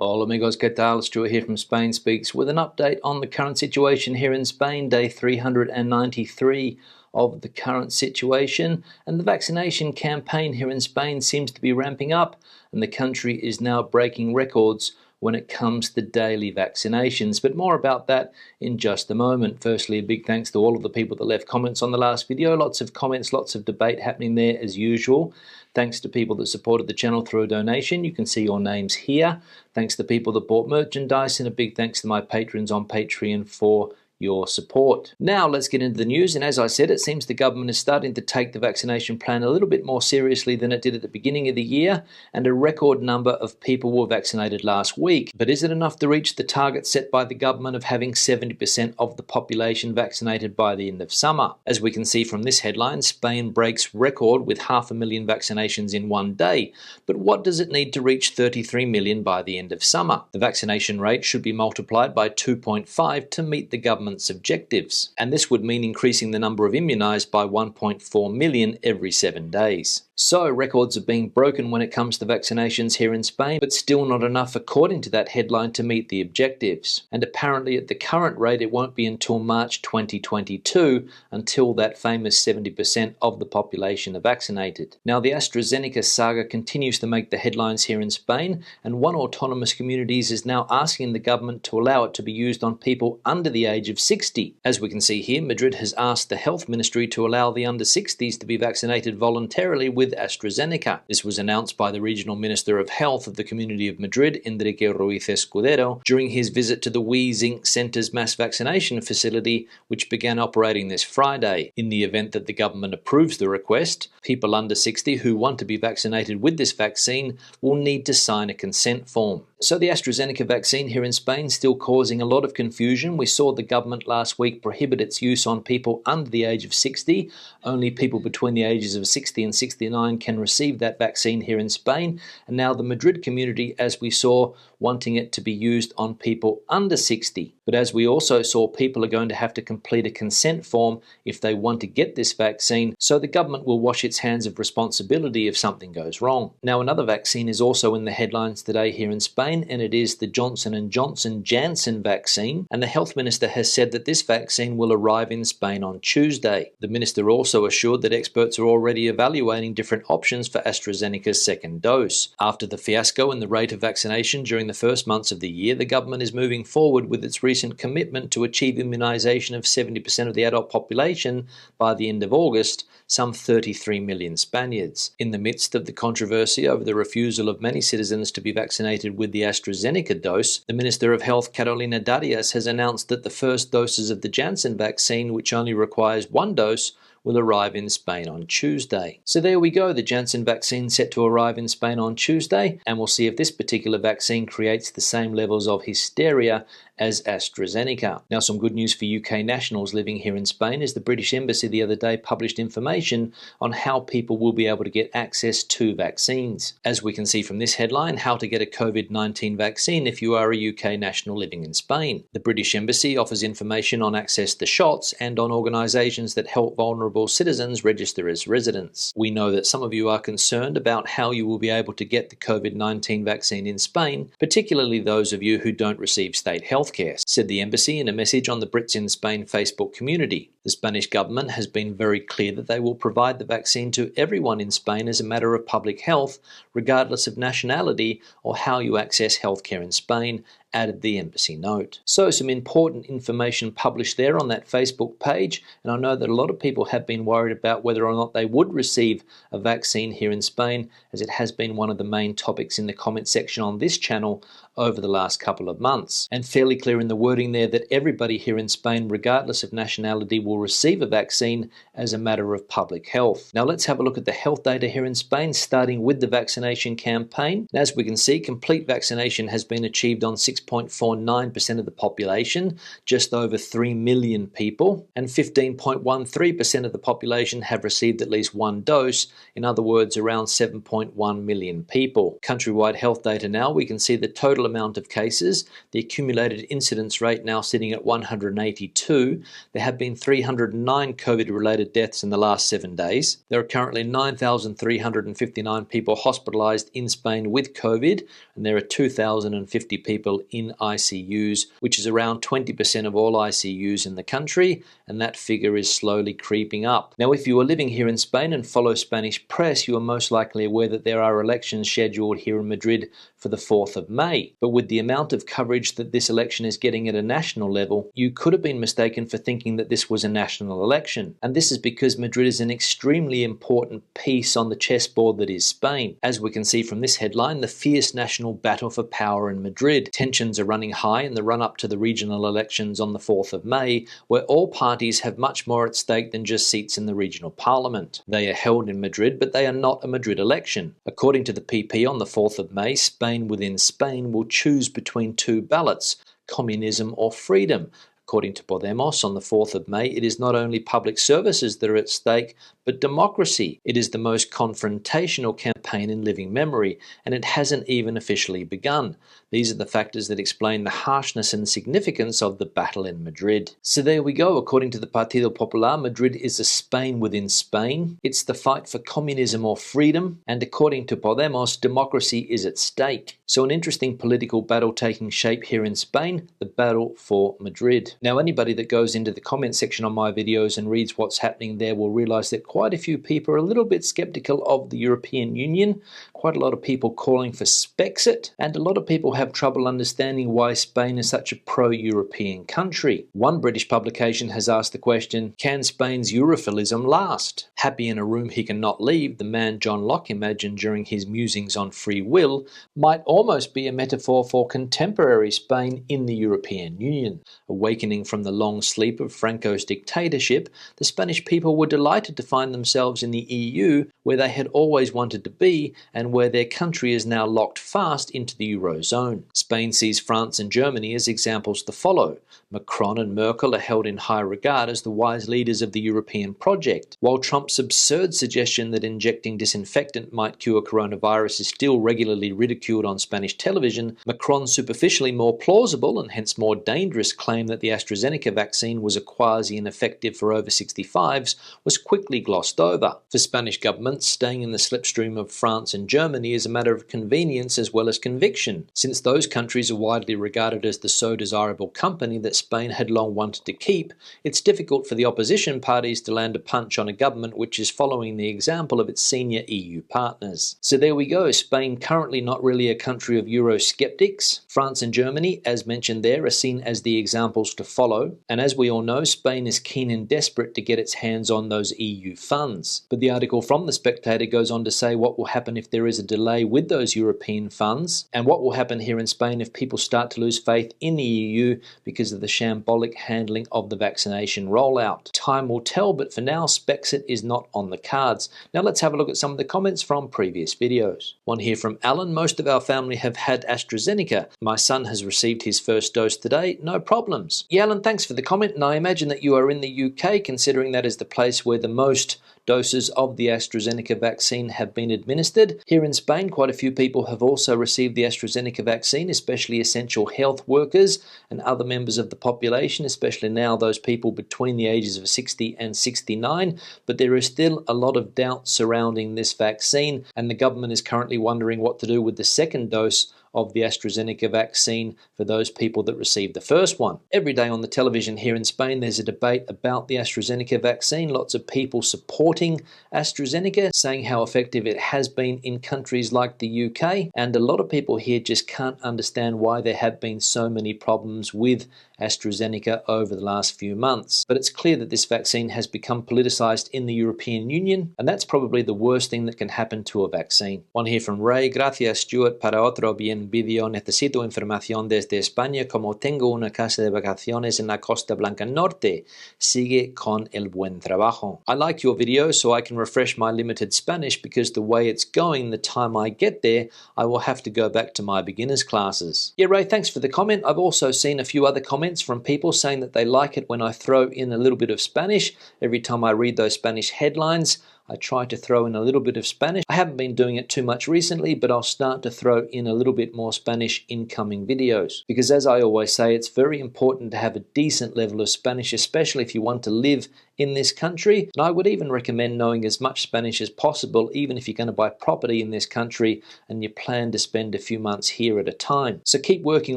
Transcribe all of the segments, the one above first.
Hola amigos, ¿qué tal? Stuart here from Spain Speaks with an update on the current situation here in Spain, day 393 of the current situation, and the vaccination campaign here in Spain seems to be ramping up, and the country is now breaking records when it comes to daily vaccinations. But more about that in just a moment. Firstly, a big thanks to all of the people that left comments on the last video. Lots of comments, lots of debate happening there as usual. Thanks to people that supported the channel through a donation. You can see your names here. Thanks to people that bought merchandise, and a big thanks to my patrons on Patreon for your support. Now let's get into the news, and as I said, it seems the government is starting to take the vaccination plan a little bit more seriously than it did at the beginning of the year, and a record number of people were vaccinated last week. But is it enough to reach the target set by the government of having 70% of the population vaccinated by the end of summer? As we can see from this headline, Spain breaks record with 500,000 vaccinations in one day. But what does it need to reach 33 million by the end of summer? The vaccination rate should be multiplied by 2.5 to meet the government's objectives, and this would mean increasing the number of immunised by 1.4 million every 7 days. So records are being broken when it comes to vaccinations here in Spain, but still not enough according to that headline to meet the objectives. And apparently at the current rate it won't be until March 2022 until that famous 70% of the population are vaccinated. Now the AstraZeneca saga continues to make the headlines here in Spain, and one autonomous communities is now asking the government to allow it to be used on people under the age of 60. As we can see here, Madrid has asked the health ministry to allow the under 60s to be vaccinated voluntarily with AstraZeneca. This was announced by the Regional Minister of Health of the Community of Madrid, Enrique Ruiz Escudero, during his visit to the We Zinc Centre's mass vaccination facility, which began operating this Friday. In the event that the government approves the request, people under 60 who want to be vaccinated with this vaccine will need to sign a consent form. So the AstraZeneca vaccine here in Spain is still causing a lot of confusion. We saw the government last week prohibit its use on people under the age of 60. Only people between the ages of 60 and 69 can receive that vaccine here in Spain. And now the Madrid community, as we saw, wanting it to be used on people under 60. But as we also saw, people are going to have to complete a consent form if they want to get this vaccine, so the government will wash its hands of responsibility if something goes wrong. Now another vaccine is also in the headlines today here in Spain, and it is the Johnson & Johnson Janssen vaccine, and the health minister has said that this vaccine will arrive in Spain on Tuesday. The minister also assured that experts are already evaluating different options for AstraZeneca's second dose. After the fiasco in the rate of vaccination during the first months of the year, the government is moving forward with its recent commitment to achieve immunisation of 70% of the adult population by the end of August, some 33 million Spaniards. In the midst of the controversy over the refusal of many citizens to be vaccinated with the AstraZeneca dose, the Minister of Health, Carolina Darias, has announced that the first doses of the Janssen vaccine, which only requires one dose, will arrive in Spain on Tuesday. So there we go, the Janssen vaccine set to arrive in Spain on Tuesday, and we'll see if this particular vaccine creates the same levels of hysteria as AstraZeneca. Now some good news for UK nationals living here in Spain is the British Embassy the other day published information on how people will be able to get access to vaccines. As we can see from this headline, how to get a COVID-19 vaccine if you are a UK national living in Spain. The British Embassy offers information on access to shots and on organisations that help vulnerable citizens register as residents. We know that some of you are concerned about how you will be able to get the COVID-19 vaccine in Spain, particularly those of you who don't receive state health care, said the embassy in a message on the Brits in Spain Facebook community. The Spanish government has been very clear that they will provide the vaccine to everyone in Spain as a matter of public health, regardless of nationality or how you access healthcare in Spain, added the embassy note. So some important information published there on that Facebook page, and I know that a lot of people have been worried about whether or not they would receive a vaccine here in Spain, as it has been one of the main topics in the comment section on this channel over the last couple of months. And fairly clear in the wording there that everybody here in Spain, regardless of nationality, will receive a vaccine as a matter of public health. Now let's have a look at the health data here in Spain, starting with the vaccination campaign. And as we can see, complete vaccination has been achieved on 6 6.49% of the population, just over 3 million people, and 15.13% of the population have received at least one dose, in other words, around 7.1 million people. Countrywide health data now, we can see the total amount of cases, the accumulated incidence rate now sitting at 182. There have been 309 COVID-related deaths in the last 7 days. There are currently 9,359 people hospitalized in Spain with COVID, and there are 2,050 people in ICUs, which is around 20% of all ICUs in the country, and that figure is slowly creeping up. Now, if you are living here in Spain and follow Spanish press, you are most likely aware that there are elections scheduled here in Madrid for the 4th of May. But with the amount of coverage that this election is getting at a national level, you could have been mistaken for thinking that this was a national election. And this is because Madrid is an extremely important piece on the chessboard that is Spain. As we can see from this headline, the fierce national battle for power in Madrid. Tensions are running high in the run-up to the regional elections on the 4th of May, where all parties have much more at stake than just seats in the regional parliament. They are held in Madrid, but they are not a Madrid election. According to the PP, on the 4th of May, Spain within Spain will choose between two ballots, communism or freedom. According to Podemos, on the 4th of May, it is not only public services that are at stake, but democracy. It is the most confrontational campaign in living memory, and it hasn't even officially begun. These are the factors that explain the harshness and significance of the battle in Madrid. So there we go. According to the Partido Popular, Madrid is a Spain within Spain. It's the fight for communism or freedom, and according to Podemos, democracy is at stake. So an interesting political battle taking shape here in Spain, the battle for Madrid. Now, anybody that goes into the comment section on my videos and reads what's happening there will realize that quite a few people are a little bit skeptical of the European Union, quite a lot of people calling for Spexit, and a lot of people have trouble understanding why Spain is such a pro-European country. One British publication has asked the question, can Spain's Europhilism last? Happy in a room he cannot leave, the man John Locke imagined during his musings on free will might almost be a metaphor for contemporary Spain in the European Union. Awakening from the long sleep of Franco's dictatorship, the Spanish people were delighted to find themselves in the EU, where they had always wanted to be, and where their country is now locked fast into the Eurozone. Spain sees France and Germany as examples to follow. Macron and Merkel are held in high regard as the wise leaders of the European project, while Trump's absurd suggestion that injecting disinfectant might cure coronavirus is still regularly ridiculed on Spanish television. Macron's superficially more plausible and hence more dangerous claim that the AstraZeneca vaccine was a quasi-ineffective for over 65s was quickly glossed over. For Spanish governments, staying in the slipstream of France and Germany is a matter of convenience as well as conviction, since those countries are widely regarded as the so desirable company that Spain had long wanted to keep. It's difficult for the opposition parties to land a punch on a government which is following the example of its senior EU partners. So there we go, Spain currently not really a country of Eurosceptics. France and Germany, as mentioned there, are seen as the examples to follow, and as we all know, Spain is keen and desperate to get its hands on those EU funds. But the article from The Spectator goes on to say what will happen if there is a delay with those European funds, and what will happen here in Spain if people start to lose faith in the EU because of the shambolic handling of the vaccination rollout. Time will tell, but for now, Spexit is not on the cards. Now let's have a look at some of the comments from previous videos. One here from Alan, most of our family have had AstraZeneca. My son has received his first dose today, no problems. Yeah, Alan, thanks for the comment, and I imagine that you are in the UK, considering that is the place where the most doses of the AstraZeneca vaccine have been administered. Here in Spain, quite a few people have also received the AstraZeneca vaccine, especially essential health workers and other members of the population, especially now those people between the ages of 60 and 69. But there is still a lot of doubt surrounding this vaccine, and the government is currently wondering what to do with the second dose of the AstraZeneca vaccine for those people that received the first one. Every day on the television here in Spain, there's a debate about the AstraZeneca vaccine. Lots of people supporting AstraZeneca, saying how effective it has been in countries like the UK, and a lot of people here just can't understand why there have been so many problems with AstraZeneca over the last few months. But it's clear that this vaccine has become politicized in the European Union, and that's probably the worst thing that can happen to a vaccine. One here from Ray, gracias Stuart, para otro bien vídeo, necesito información desde España como tengo una casa de vacaciones en la Costa Blanca Norte. Sigue con el buen trabajo. I like your video. video so I can refresh my limited Spanish, because the way it's going, the time I get there, I will have to go back to my beginners classes. Yeah, Ray, thanks for the comment. I've also seen a few other comments from people saying that they like it when I throw in a little bit of Spanish. Every time I read those Spanish headlines, I try to throw in a little bit of Spanish. I haven't been doing it too much recently, but I'll start to throw in a little bit more Spanish in coming videos. Because as I always say, it's very important to have a decent level of Spanish, especially if you want to live in this country. And I would even recommend knowing as much Spanish as possible, even if you're going to buy property in this country and you plan to spend a few months here at a time. So keep working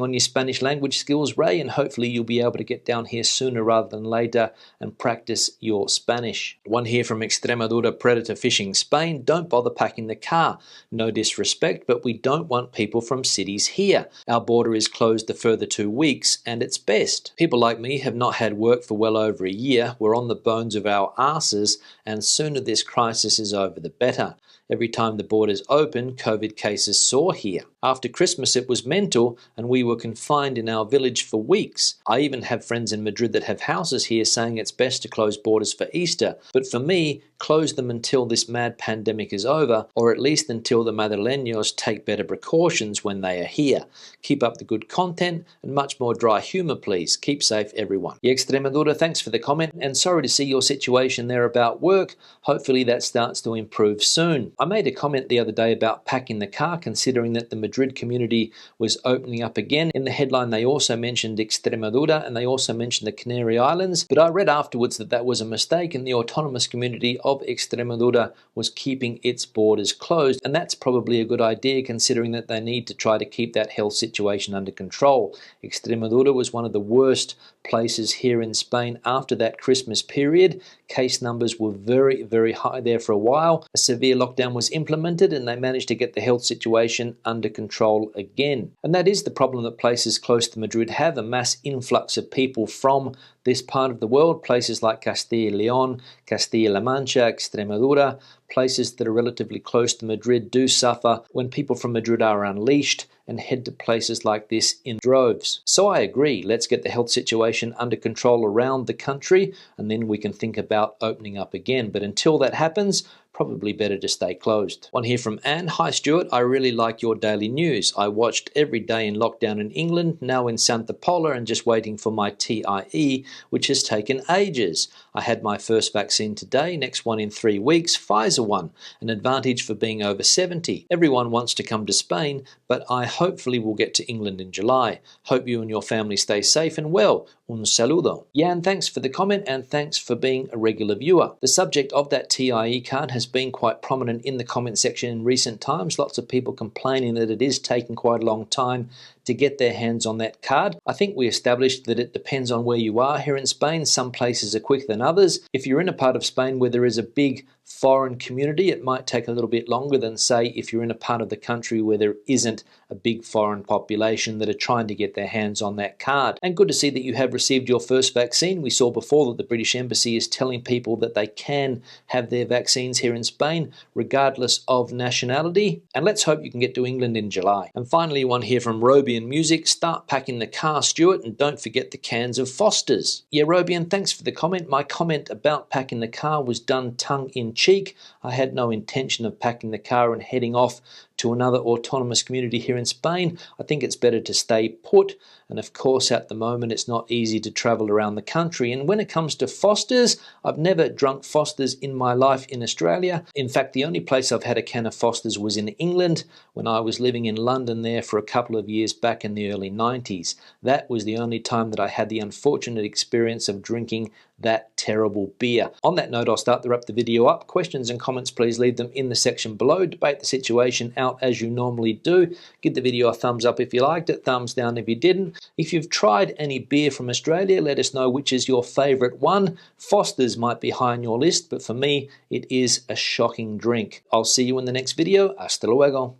on your Spanish language skills, Ray, and hopefully you'll be able to get down here sooner rather than later and practice your Spanish. One here from Extremadura Predator Fishing Spain: don't bother packing the car. No disrespect, but we don't want people from cities here. Our border is closed a further 2 weeks, and it's best. People like me have not had work for well over a year. We're on the bones of our asses, and sooner this crisis is over, the better. Every time the borders open, COVID cases soar here. After Christmas it was mental, and we were confined in our village for weeks. I even have friends in Madrid that have houses here saying it's best to close borders for Easter. But for me, close them until this mad pandemic is over, or at least until the Madrileños take better precautions when they are here. Keep up the good content and much more dry humour, please. Keep safe, everyone. Yeah, Extremadura, thanks for the comment, and sorry to see your situation there about work. Hopefully that starts to improve soon. I made a comment the other day about packing the car, considering that the Madrid community was opening up again. In the headline they also mentioned Extremadura, and they also mentioned the Canary Islands, but I read afterwards that that was a mistake, and the autonomous community of Extremadura was keeping its borders closed, and that's probably a good idea considering that they need to try to keep that health situation under control. Extremadura was one of the worst places here in Spain after that Christmas period. Case numbers were very, very high there for a while. A severe lockdown was implemented, and they managed to get the health situation under control again. And that is the problem that places close to Madrid have: a mass influx of people from this part of the world. Places like Castilla y León, Castilla-La Mancha, Extremadura, places that are relatively close to Madrid, do suffer when people from Madrid are unleashed and head to places like this in droves. So I agree, let's get the health situation under control around the country, and then we can think about opening up again. But until that happens, probably better to stay closed. One here from Anne: hi Stuart, I really like your daily news. I watched every day in lockdown in England, now in Santa Pola, and just waiting for my TIE, which has taken ages. I had my first vaccine today, next one in 3 weeks, Pfizer one, an advantage for being over 70. Everyone wants to come to Spain, but I hopefully will get to England in July. Hope you and your family stay safe and well. Un saludo. Jan, thanks for the comment, and thanks for being a regular viewer. The subject of that TIE card has been quite prominent in the comment section in recent times. Lots of people complaining that it is taking quite a long time to get their hands on that card. I think we established that it depends on where you are here in Spain. Some places are quicker than others. If you're in a part of Spain where there is a big foreign community, it might take a little bit longer than, say, if you're in a part of the country where there isn't a big foreign population that are trying to get their hands on that card. And good to see that you have received your first vaccine. We saw before that the British Embassy is telling people that they can have their vaccines here in Spain regardless of nationality. And let's hope you can get to England in July. And finally, one here from Robian Music: start packing the car, Stuart, and don't forget the cans of Foster's. Yeah, Robian, thanks for the comment. My comment about packing the car was done tongue-in-cheek. I had no intention of packing the car and heading off to another autonomous community here in Spain. I think it's better to stay put, and of course at the moment it's not easy to travel around the country. And when it comes to Foster's, I've never drunk Foster's in my life in Australia. In fact, the only place I've had a can of Foster's was in England when I was living in London there for a couple of years back in the early 90s. That was the only time that I had the unfortunate experience of drinking that terrible beer. On that note, I'll start to wrap the video up. Questions and comments, please leave them in the section below. Debate the situation out as you normally do. Give the video a thumbs up if you liked it, thumbs down if you didn't. If you've tried any beer from Australia, let us know which is your favourite one. Foster's might be high on your list, but for me, it is a shocking drink. I'll see you in the next video. Hasta luego.